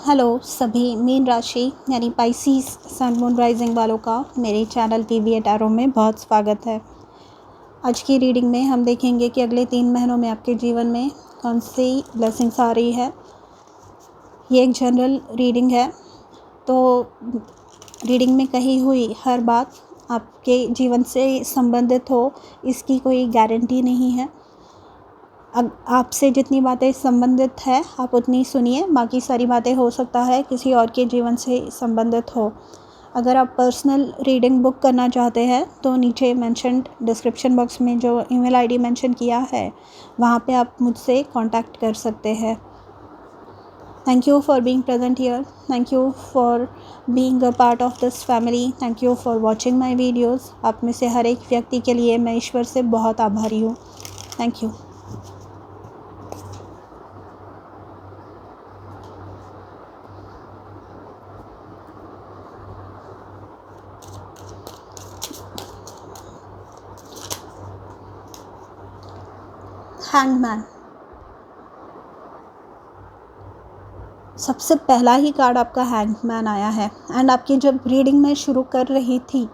Hello सभी mean राशि यानी पाइसीस सन मून राइजिंग वालों का मेरे चैनल पीवी टैरो में बहुत स्वागत है। आज की रीडिंग में हम देखेंगे कि अगले 3 महीनों में आपके जीवन में कौन सी ब्लेसिंग्स आ रही है। ये एक जनरल रीडिंग है, तो रीडिंग में कही हुई हर बात आपके जीवन से संबंधित हो इसकी कोई गारंटी नहीं है। अब आपसे जितनी बातें संबंधित है आप उतनी सुनिए, बाकी सारी बातें हो सकता है किसी और के जीवन से संबंधित हो। अगर आप पर्सनल रीडिंग बुक करना चाहते हैं तो नीचे मेंशन्ड डिस्क्रिप्शन बॉक्स में जो ईमेल आईडी मेंशन किया है वहाँ पे आप मुझसे कांटेक्ट कर सकते हैं। Thank you for being present here, thank you for being a part of this family, thank you for watching my videos. आप में से हर एक व्यक्ति के लिए मैं ईश्वर से बहुत आभारी हूँ। Thank you. हैंगमैन, सबसे पहला ही कार्ड आपका हैंगमैन आया है। एंड आपकी जब रीडिंग मैं शुरू कर रही थी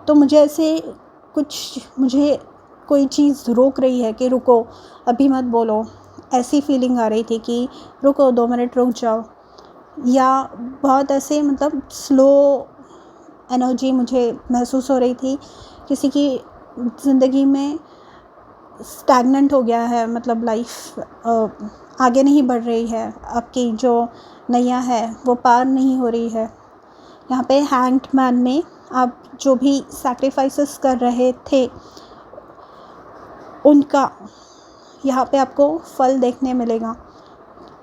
तो मुझे कोई चीज़ रोक रही है कि रुको अभी मत बोलो, ऐसी फीलिंग आ रही थी कि रुको 2 मिनट रुक जाओ, या बहुत ऐसे स्लो एनर्जी मुझे महसूस हो रही थी। किसी की ज़िंदगी में स्टैगनेंट हो गया है, लाइफ आगे नहीं बढ़ रही है, आपकी जो नैया है वो पार नहीं हो रही है। यहाँ पे हैंग्ड मैन में आप जो भी सैक्रिफाइसेस कर रहे थे उनका यहाँ पे आपको फल देखने मिलेगा।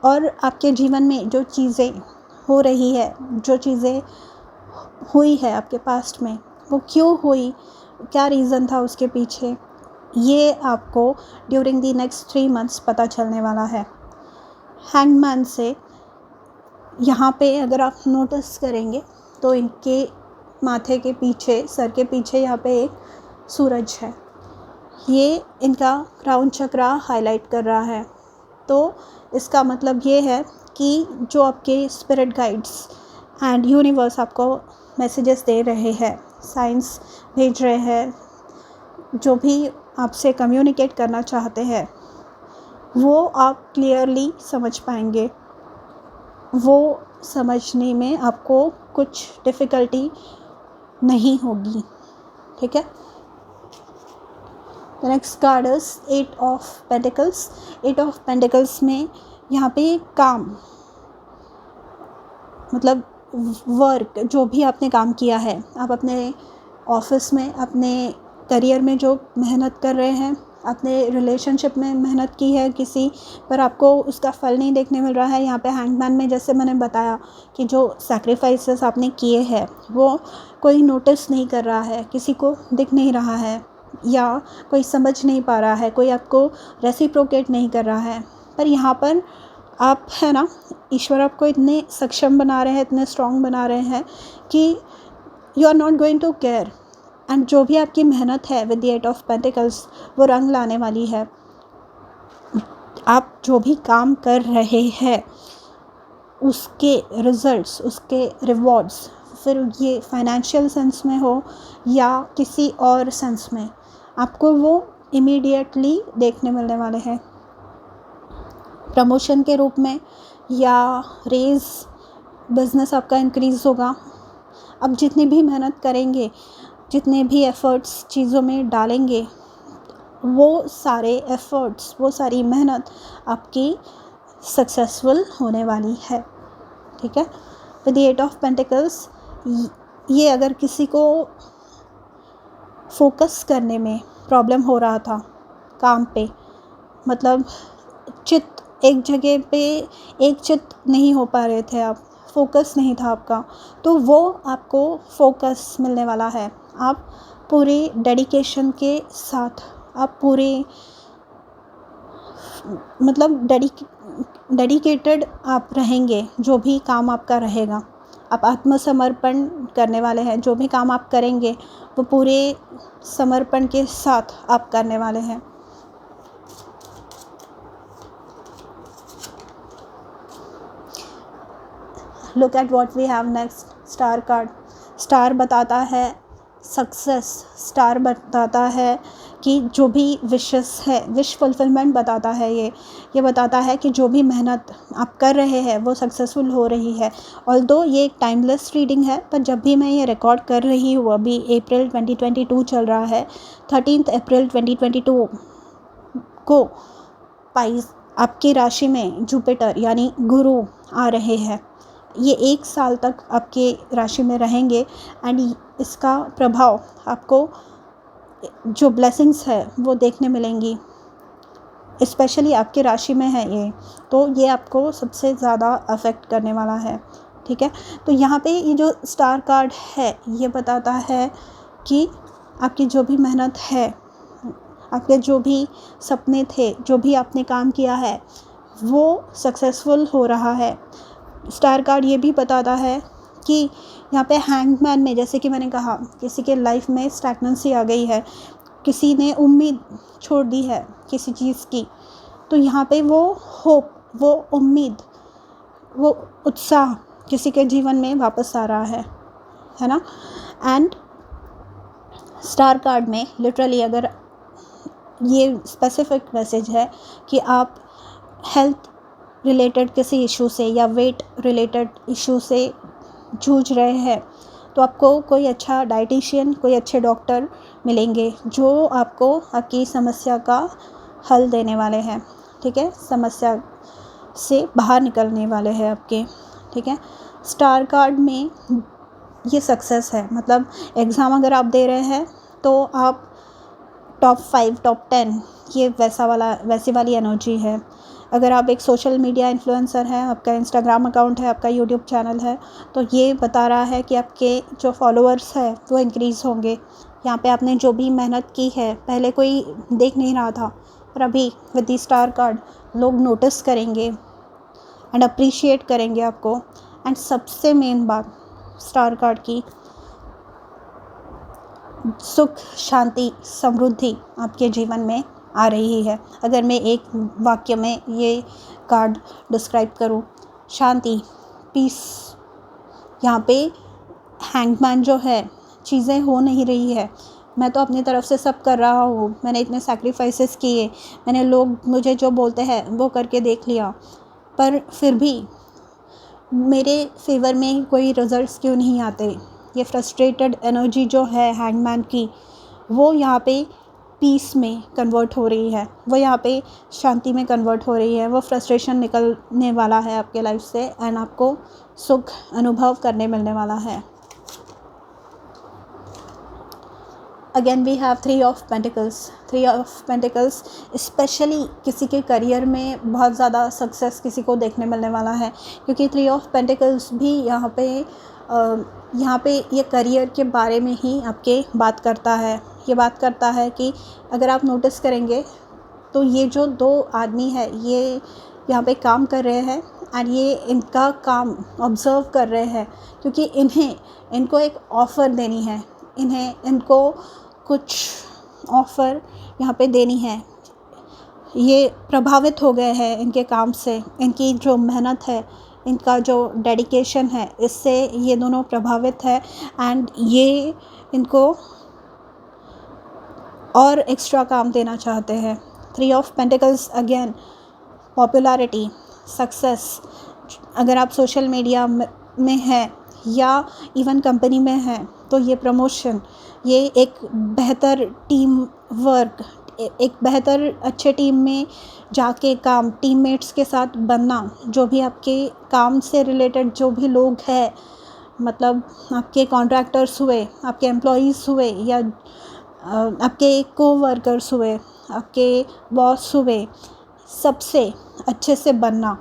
और आपके जीवन में जो चीज़ें हो रही है, जो चीज़ें हुई है आपके पास्ट में, वो क्यों हुई, क्या रीज़न था उसके पीछे, ये आपको ड्यूरिंग द नेक्स्ट 3 मंथ्स पता चलने वाला है। हैंगमैन से यहाँ पे अगर आप नोटिस करेंगे तो इनके माथे के पीछे, सर के पीछे यहाँ पे एक सूरज है। ये इनका क्राउन चक्रा हाईलाइट कर रहा है। तो इसका मतलब ये है कि जो आपके स्पिरिट गाइड्स एंड यूनिवर्स आपको मैसेजेस दे रहे हैं, साइंस भेज रहे हैं, जो भी आपसे कम्युनिकेट करना चाहते हैं वो आप क्लियरली समझ पाएंगे। वो समझने में आपको कुछ डिफ़िकल्टी नहीं होगी, ठीक है। The next card is 8 of pentacles. 8 of pentacles में यहाँ पे काम, वर्क, जो भी आपने काम किया है, आप अपने ऑफिस में, अपने करियर में जो मेहनत कर रहे हैं, अपने रिलेशनशिप में मेहनत की है किसी पर, आपको उसका फल नहीं देखने मिल रहा है। यहाँ पे हैंगमैन में जैसे मैंने बताया कि जो सैक्रिफाइसेस आपने किए हैं वो कोई नोटिस नहीं कर रहा है, किसी को दिख नहीं रहा है, या कोई समझ नहीं पा रहा है, कोई आपको रेसिप्रोकेट नहीं कर रहा है। पर यहाँ पर आप है ना, ईश्वर आपको इतने सक्षम बना रहे हैं, इतने स्ट्रॉन्ग बना रहे हैं कि you are not going to care. And जो भी आपकी मेहनत है विद द 8 ऑफ पेंटिकल्स वो रंग लाने वाली है। आप जो भी काम कर रहे हैं उसके रिजल्ट्स, उसके रिवॉर्ड्स, फिर ये फाइनेंशियल सेंस में हो या किसी और सेंस में, आपको वो इमीडिएटली देखने मिलने वाले हैं। प्रमोशन के रूप में या रेज, बिजनेस आपका इंक्रीज़ होगा। अब जितनी भी मेहनत करेंगे, जितने भी एफ़र्ट्स चीज़ों में डालेंगे, वो सारे एफ़र्ट्स, वो सारी मेहनत आपकी सक्सेसफुल होने वाली है, ठीक है। विद द 8 ऑफ पेंटिकल्स, ये अगर किसी को फोकस करने में प्रॉब्लम हो रहा था काम पे, चित्त एक जगह पे एक चित्त नहीं हो पा रहे थे आप, फोकस नहीं था आपका, तो वो आपको फोकस मिलने वाला है। आप पूरे डेडिकेशन के साथ, आप पूरे डेडिकेटेड आप रहेंगे। जो भी काम आपका रहेगा, आप आत्मसमर्पण करने वाले हैं। जो भी काम आप करेंगे वो पूरे समर्पण के साथ आप करने वाले हैं। Look at what we have next. Star card, star बताता है सक्सेस, स्टार बताता है कि जो भी विशेस है, विश फुलफिलमेंट बताता है। ये बताता है कि जो भी मेहनत आप कर रहे हैं वो सक्सेसफुल हो रही है। ऑल्दो ये एक टाइमलेस रीडिंग है, पर जब भी मैं ये रिकॉर्ड कर रही हूँ, अभी अप्रैल 2022 चल रहा है, 13 अप्रैल 2022 को पाइस आपकी राशि में जुपिटर यानी गुरु आ रहे हैं। ये 1 साल तक आपके राशि में रहेंगे एंड इसका प्रभाव आपको, जो ब्लेसिंग्स है वो देखने मिलेंगी। स्पेशली आपकी राशि में है ये, तो ये आपको सबसे ज़्यादा अफेक्ट करने वाला है। ठीक है, तो यहाँ पे ये जो स्टार कार्ड है ये बताता है कि आपकी जो भी मेहनत है, आपके जो भी सपने थे, जो भी आपने काम किया है वो सक्सेसफुल हो रहा है। स्टार कार्ड ये भी बताता है कि यहाँ पे हैंगमैन में, जैसे कि मैंने कहा, किसी के लाइफ में स्टैग्नेंसी आ गई है, किसी ने उम्मीद छोड़ दी है किसी चीज़ की, तो यहाँ पे वो होप, वो उम्मीद, वो उत्साह किसी के जीवन में वापस आ रहा है ना। एंड स्टार कार्ड में लिटरली अगर ये स्पेसिफिक मैसेज है कि आप हेल्थ रिलेटेड किसी इशू से या वेट रिलेटेड इशू से जूझ रहे हैं, तो आपको कोई अच्छा डाइटिशियन, कोई अच्छे डॉक्टर मिलेंगे जो आपको आपकी समस्या का हल देने वाले हैं। ठीक है, समस्या से बाहर निकलने वाले हैं आपके। ठीक है, स्टार कार्ड में ये सक्सेस है, मतलब एग्ज़ाम अगर आप दे रहे हैं तो आप टॉप 5, टॉप 10, ये वैसी वाली एनर्जी है। अगर आप एक सोशल मीडिया इन्फ्लुएंसर हैं, आपका इंस्टाग्राम अकाउंट है, आपका यूट्यूब चैनल है, तो ये बता रहा है कि आपके जो फॉलोअर्स हैं वो इंक्रीज़ होंगे। यहाँ पे आपने जो भी मेहनत की है, पहले कोई देख नहीं रहा था, पर अभी विद द स्टार कार्ड लोग नोटिस करेंगे एंड अप्रिशिएट करेंगे आपको। एंड सबसे मेन बात स्टार कार्ड की, सुख, शांति, समृद्धि आपके जीवन में आ रही है। अगर मैं एक वाक्य में ये कार्ड डिस्क्राइब करूँ, शांति, पीस। यहाँ पे हैंगमैन जो है, चीज़ें हो नहीं रही है, मैं तो अपनी तरफ से सब कर रहा हूँ, मैंने इतने सैक्रिफाइसेस किए, मैंने लोग मुझे जो बोलते हैं वो करके देख लिया, पर फिर भी मेरे फेवर में कोई रिजल्ट्स क्यों नहीं आते। ये फ्रस्ट्रेटेड एनर्जी जो है हैंगमैन की, वो यहाँ पे पीस में कन्वर्ट हो रही है, वो यहाँ पे शांति में कन्वर्ट हो रही है। वो फ्रस्ट्रेशन निकलने वाला है आपके लाइफ से एंड आपको सुख अनुभव करने मिलने वाला है। Again we have 3 of pentacles. 3 of pentacles specially किसी के करियर में बहुत ज़्यादा सक्सेस किसी को देखने मिलने वाला है, क्योंकि 3 ऑफ पेंटिकल्स भी यहाँ पे ये करियर के बारे में ही आपके बात करता है। ये बात करता है कि अगर आप नोटिस करेंगे तो ये जो 2 आदमी है, ये यहाँ पे काम कर रहे हैं एंड ये इनका काम ऑब्ज़र्व कर रहे हैं, क्योंकि इनको एक ऑफ़र देनी है, इनको कुछ ऑफ़र यहाँ पे देनी है। ये प्रभावित हो गए हैं इनके काम से, इनकी जो मेहनत है, इनका जो डेडिकेशन है, इससे ये दोनों प्रभावित है एंड ये इनको और एक्स्ट्रा काम देना चाहते हैं। 3 of pentacles again popularity, success. अगर आप सोशल मीडिया में हैं या इवन कंपनी में हैं, तो ये प्रमोशन, ये एक बेहतर टीम वर्क, एक बेहतर अच्छे टीम में जाके काम, टीममेट्स के साथ बनना, जो भी आपके काम से रिलेटेड जो भी लोग हैं, मतलब आपके कॉन्ट्रैक्टर्स हुए, आपके एम्प्लॉयज़ हुए या आपके कोवर्कर्स हुए, आपके बॉस हुए, सबसे अच्छे से बनना,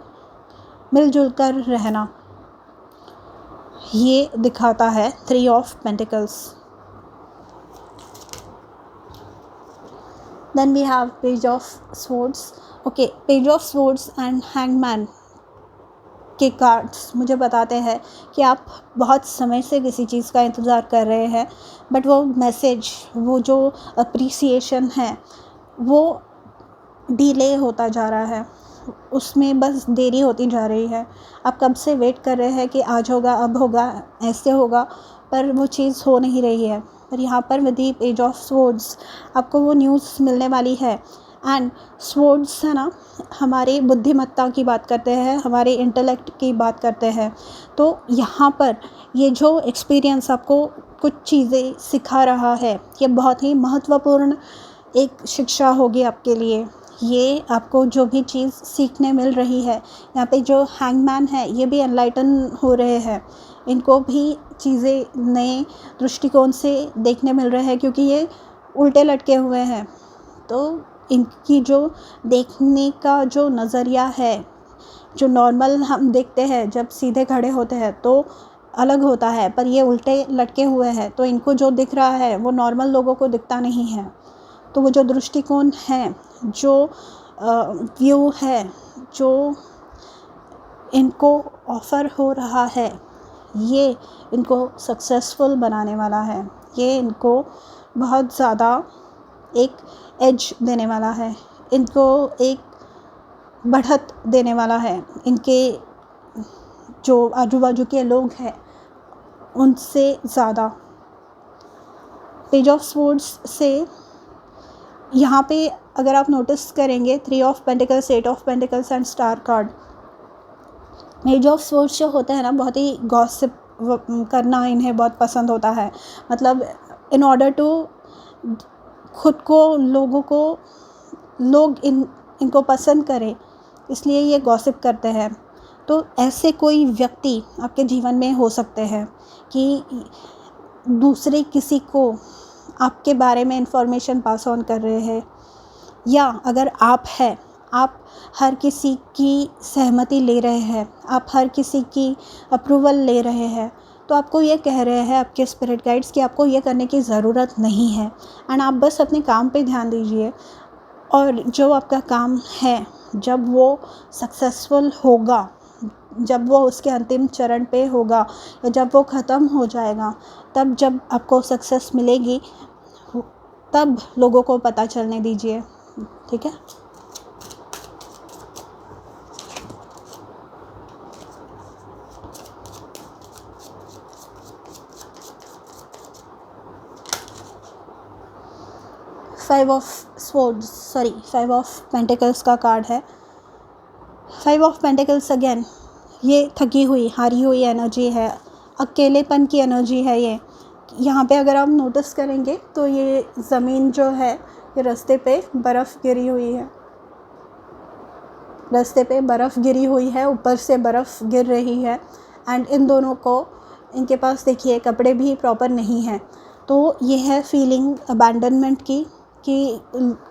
मिलजुल कर रहना, ये दिखाता है 3 of pentacles. Then we have Page of Swords. Okay, Page of Swords and Hangman के कार्ड्स मुझे बताते हैं कि आप बहुत समय से किसी चीज़ का इंतज़ार कर रहे हैं, बट वो मैसेज, वो जो अप्रिसिएशन है, वो डिले होता जा रहा है। उसमें बस देरी होती जा रही है। आप कब से वेट कर रहे हैं कि आज होगा, अब होगा, ऐसे होगा, पर वो चीज़ हो नहीं रही है। पर यहाँ पर with the page of swords आपको वो न्यूज़ मिलने वाली है। एंड स्वॉर्ड्स है ना, हमारी बुद्धिमत्ता की बात करते हैं, हमारे इंटेलेक्ट की बात करते हैं। तो यहाँ पर ये जो एक्सपीरियंस आपको कुछ चीज़ें सिखा रहा है, ये बहुत ही महत्वपूर्ण एक शिक्षा होगी आपके लिए। ये आपको जो भी चीज़ सीखने मिल रही है, यहाँ पे जो हैंगमैन है ये भी एनलाइटन हो रहे हैं, इनको भी चीज़ें नए दृष्टिकोण से देखने मिल रहे हैं, क्योंकि ये उल्टे लटके हुए हैं। तो इनकी जो देखने का जो नज़रिया है, जो नॉर्मल हम देखते हैं जब सीधे खड़े होते हैं तो अलग होता है, पर ये उल्टे लटके हुए हैं, तो इनको जो दिख रहा है वो नॉर्मल लोगों को दिखता नहीं है। तो वो जो दृष्टिकोण है, जो व्यू है, जो इनको ऑफ़र हो रहा है, ये इनको सक्सेसफुल बनाने वाला है। ये इनको बहुत ज़्यादा एक एज देने वाला है, इनको एक बढ़त देने वाला है। इनके जो आजू बाजू के लोग हैं उनसे ज़्यादा। पेज ऑफ स्वॉर्ड्स से यहाँ पे अगर आप नोटिस करेंगे, 3 of pentacles, 8 of pentacles and star card. Page of swords जो होते हैं ना, बहुत ही गॉसिप करना इन्हें बहुत पसंद होता है। मतलब इन ऑर्डर टू खुद को लोग इनको पसंद करें, इसलिए ये गॉसिप करते हैं। तो ऐसे कोई व्यक्ति आपके जीवन में हो सकते हैं कि दूसरे किसी को आपके बारे में इंफॉर्मेशन पास ऑन कर रहे हैं, या अगर आप हैं, आप हर किसी की सहमति ले रहे हैं, आप हर किसी की अप्रूवल ले रहे हैं, तो आपको ये कह रहे हैं आपके स्पिरिट गाइड्स कि आपको ये करने की ज़रूरत नहीं है, एंड आप बस अपने काम पे ध्यान दीजिए। और जो आपका काम है, जब वो सक्सेसफुल होगा, जब वो उसके अंतिम चरण पे होगा, या जब वो ख़त्म हो जाएगा, तब जब आपको सक्सेस मिलेगी, तब लोगों को पता चलने दीजिए। ठीक है। फाइव ऑफ पेंटिकल्स का कार्ड है। 5 ऑफ पेंटिकल्स अगेन, ये थकी हुई, हारी हुई एनर्जी है, अकेलेपन की एनर्जी है ये। यहाँ पे अगर आप नोटिस करेंगे तो ये ज़मीन जो है, ये रास्ते पे बर्फ़ गिरी हुई है, रास्ते पे बर्फ़ गिरी हुई है, ऊपर से बर्फ़ गिर रही है। एंड इन दोनों को, इनके पास देखिए कपड़े भी प्रॉपर नहीं हैं। तो ये है फीलिंग अबैंडनमेंट की, कि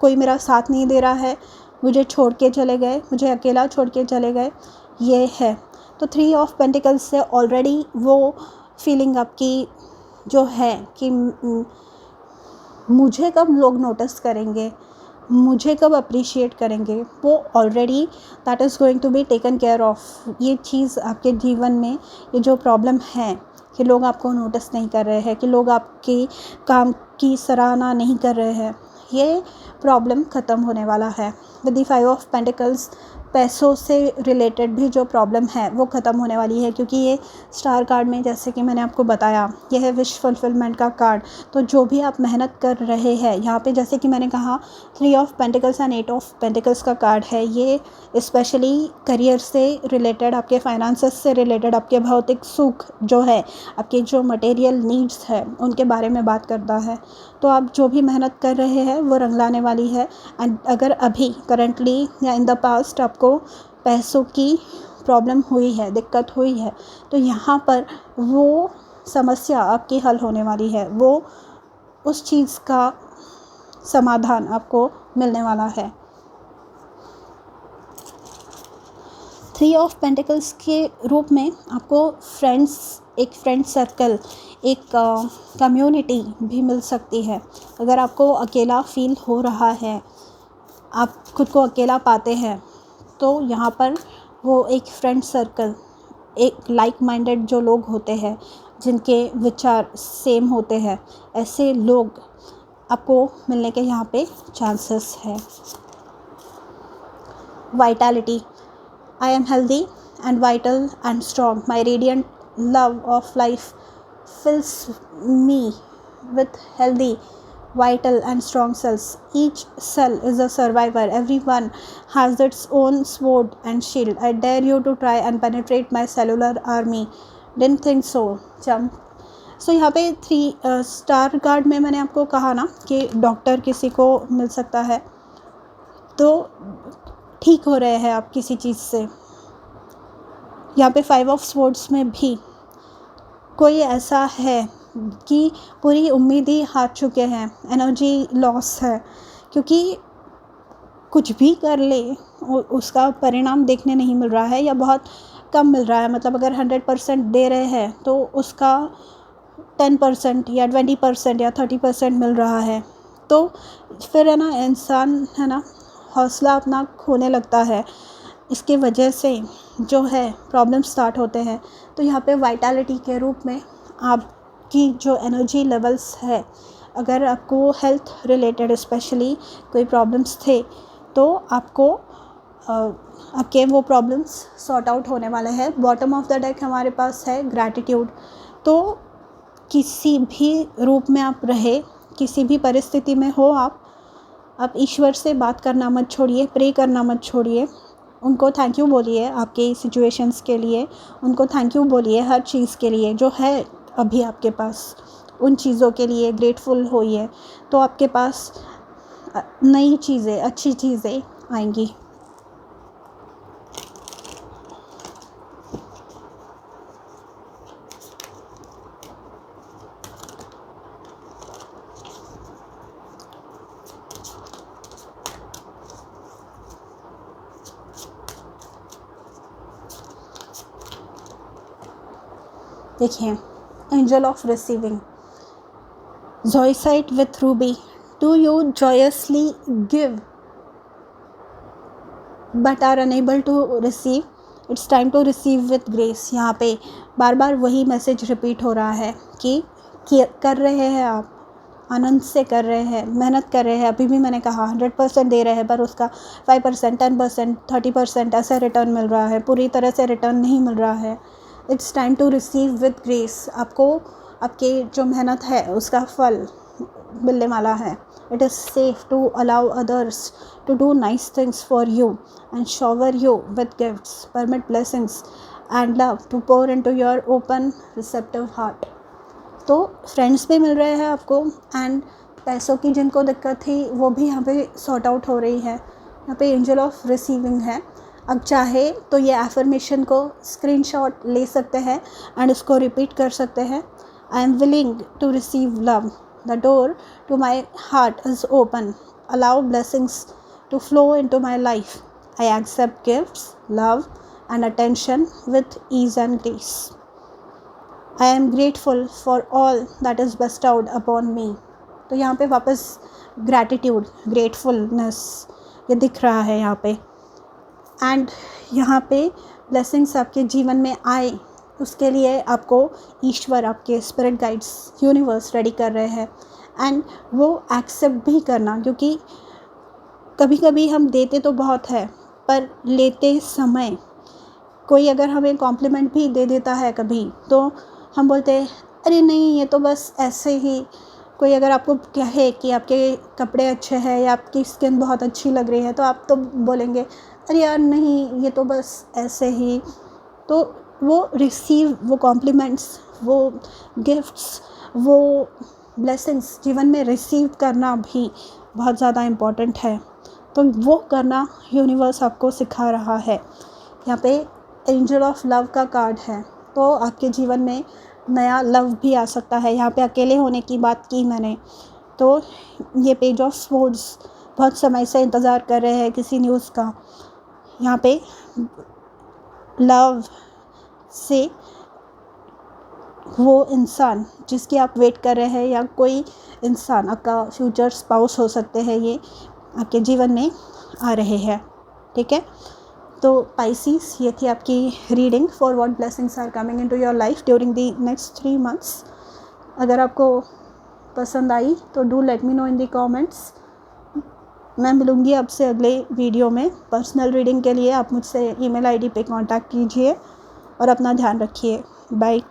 कोई मेरा साथ नहीं दे रहा है, मुझे छोड़ के चले गए, मुझे अकेला छोड़ के चले गए, ये है। तो 3 ऑफ पेंटिकल्स से ऑलरेडी वो फीलिंग आपकी जो है कि मुझे कब लोग नोटिस करेंगे, मुझे कब अप्रिशिएट करेंगे, वो already that is going to be taken care of. ये चीज़ आपके जीवन में, ये जो प्रॉब्लम है कि लोग आपको नोटिस नहीं कर रहे हैं, कि लोग आपके काम की सराहना नहीं कर रहे हैं, ये प्रॉब्लम ख़त्म होने वाला है। विद द 5 ऑफ पेंटिकल्स, पैसों से रिलेटेड भी जो प्रॉब्लम है वो ख़त्म होने वाली है, क्योंकि ये स्टार कार्ड में, जैसे कि मैंने आपको बताया, ये है विश फुलफिलमेंट का कार्ड। तो जो भी आप मेहनत कर रहे हैं, यहाँ पे जैसे कि मैंने कहा 3 of pentacles and 8 of pentacles का कार्ड है। ये स्पेशली करियर से रिलेटेड, आपके फाइनेंसेस से रिलेटेड, आपके भौतिक सुख जो है, आपके जो मटेरियल नीड्स है, उनके बारे में बात करता है। तो आप जो भी मेहनत कर रहे हैं वो रंग लाने वाली है। एंड अगर अभी करंटली या इन द पास्ट आपको पैसों की प्रॉब्लम हुई है, दिक्कत हुई है, तो यहाँ पर वो समस्या आपकी हल होने वाली है, वो उस चीज़ का समाधान आपको मिलने वाला है। 3 ऑफ पेंटिकल्स के रूप में आपको फ्रेंड्स, एक फ्रेंड सर्कल, एक कम्युनिटी भी मिल सकती है। अगर आपको अकेला फील हो रहा है, आप खुद को अकेला पाते हैं, तो यहाँ पर वो एक फ्रेंड सर्कल, एक लाइक माइंडेड जो लोग होते हैं, जिनके विचार सेम होते हैं, ऐसे लोग आपको मिलने के यहाँ पे चांसेस है। vitality. I am healthy and vital and strong. My radiant love of life fills me with healthy, vital, and strong cells. Each cell is a survivor. Everyone has its own sword and shield. I dare you to try and penetrate my cellular army. Didn't think so. Jump. सो यहाँ पे 3 star card में मैंने आपको कहा ना कि doctor किसी को मिल सकता है, तो ठीक हो रहे हैं आप किसी चीज़ से। यहाँ पे 5 ऑफ स्वॉर्ड्स में भी कोई ऐसा है कि पूरी उम्मीद ही हार चुके हैं, एनर्जी लॉस है, क्योंकि कुछ भी कर ले उसका परिणाम देखने नहीं मिल रहा है या बहुत कम मिल रहा है। मतलब अगर 100% दे रहे हैं तो उसका 10% या 20% या 30% मिल रहा है, तो फिर है ना इंसान है ना हौसला अपना खोने लगता है। इसके वजह से जो है प्रॉब्लम स्टार्ट होते हैं। तो यहाँ पे वाइटैलिटी के रूप में आपकी जो एनर्जी लेवल्स है, अगर आपको हेल्थ रिलेटेड स्पेशली कोई प्रॉब्लम्स थे तो आपको आपके वो प्रॉब्लम्स सॉर्ट आउट होने वाले हैं। बॉटम ऑफ द डेक हमारे पास है ग्रैटिट्यूड। तो किसी भी रूप में आप रहे, किसी भी परिस्थिति में हो, आप ईश्वर से बात करना मत छोड़िए, प्रे करना मत छोड़िए। उनको थैंक यू बोलिए आपके सिचुएशंस के लिए, उनको थैंक यू बोलिए हर चीज़ के लिए जो है अभी आपके पास, उन चीज़ों के लिए ग्रेटफुल होइए, तो आपके पास नई चीज़ें, अच्छी चीज़ें आएंगी। देखिए, angel of receiving, zoisite with ruby, do you joyously give but are unable to receive, it's time to receive with grace. यहाँ पे बार बार वही मैसेज रिपीट हो रहा है कि कर रहे हैं आप, आनंद से कर रहे हैं, मेहनत कर रहे हैं। अभी भी मैंने कहा 100% दे रहे हैं, पर उसका 5%, 10%, 30% ऐसा रिटर्न मिल रहा है, पूरी तरह से रिटर्न नहीं मिल रहा है। It's time to receive with grace. आपको आपके जो मेहनत है उसका फल मिलने वाला है। It is safe to allow others to do nice things for you and shower you with gifts, permit blessings and love to pour into your open receptive heart. तो फ्रेंड्स भी मिल रहे हैं आपको, एंड पैसों की जिनको दिक्कत थी वो भी यहाँ पे सॉर्ट आउट हो रही है। यहाँ पे एंजल ऑफ रिसीविंग है। अब चाहे तो ये एफर्मेशन को स्क्रीनशॉट ले सकते हैं एंड उसको रिपीट कर सकते हैं। I am willing to receive love, the door to my heart is open, allow blessings to flow into my life, I accept gifts, love and attention with ease and grace, I am grateful for all that is bestowed upon me. तो यहाँ पे वापस gratitude, gratefulness ये दिख रहा है यहाँ पे। एंड यहाँ पे ब्लेसिंग्स आपके जीवन में आए, उसके लिए आपको ईश्वर, आपके स्पिरिट गाइड्स, यूनिवर्स रेडी कर रहे हैं। एंड वो एक्सेप्ट भी करना, क्योंकि कभी कभी हम देते तो बहुत है, पर लेते समय कोई अगर हमें कॉम्प्लीमेंट भी दे देता है कभी, तो हम बोलते हैं अरे नहीं ये तो बस ऐसे ही। कोई अगर आपको कहे कि आपके कपड़े अच्छे हैं या आपकी स्किन बहुत अच्छी लग रही है, तो आप तो बोलेंगे अरे यार नहीं ये तो बस ऐसे ही। तो वो रिसीव, वो कॉम्प्लीमेंट्स, वो गिफ्ट्स, वो ब्लेसिंग्स जीवन में रिसीव करना भी बहुत ज़्यादा इम्पॉर्टेंट है। तो वो करना यूनिवर्स आपको सिखा रहा है। यहाँ पे एंजल ऑफ लव का कार्ड है, तो आपके जीवन में नया लव भी आ सकता है। यहाँ पे अकेले होने की बात की मैंने, तो ये पेज ऑफ स्वॉर्ड्स बहुत समय से इंतज़ार कर रहे हैं किसी न्यूज़ का। यहाँ पे लव से वो इंसान जिसकी आप वेट कर रहे हैं, या कोई इंसान आपका फ्यूचर स्पाउस हो सकते हैं, ये आपके जीवन में आ रहे हैं। ठीक है, तो पाइसिस, ये थी आपकी reading for what blessings are coming into your life during the next 3 months। अगर आपको पसंद आई तो do let me know in the comments. मैं मिलूँगी आपसे अगले वीडियो में। पर्सनल रीडिंग के लिए आप मुझसे ईमेल आईडी पे कांटेक्ट कीजिए और अपना ध्यान रखिए। बाय।